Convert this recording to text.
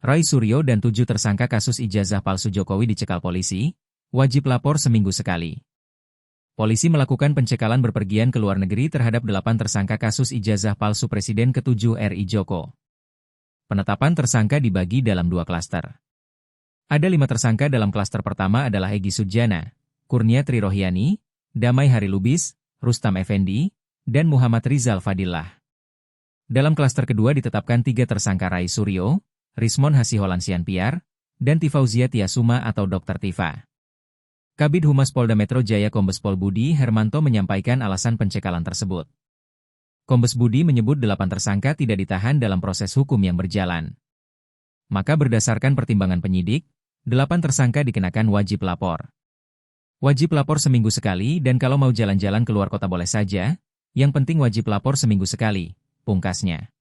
Rai Suryo dan 7 tersangka kasus ijazah palsu Jokowi dicekal polisi, wajib lapor seminggu sekali. Polisi melakukan pencekalan berpergian ke luar negeri terhadap 8 tersangka kasus ijazah palsu Presiden ke-7 RI Joko. Penetapan tersangka dibagi dalam 2 klaster. Ada 5 tersangka dalam klaster pertama adalah Egy Sujana, Kurnia Trirohyani, Damai Hari Lubis, Rustam Effendi, dan Muhammad Rizal Fadillah. Dalam klaster kedua ditetapkan 3 tersangka Rai Suryo, Rismon Hasiholan Sianpiar, dan Tifauzia Tiasuma atau Dr. Tifa. Kabid Humas Polda Metro Jaya Kombes Pol Budi Hermanto menyampaikan alasan pencekalan tersebut. Kombes Budi menyebut 8 tersangka tidak ditahan dalam proses hukum yang berjalan. Maka berdasarkan pertimbangan penyidik, 8 tersangka dikenakan wajib lapor. Wajib lapor seminggu sekali dan kalau mau jalan-jalan keluar kota boleh saja, yang penting wajib lapor seminggu sekali, pungkasnya.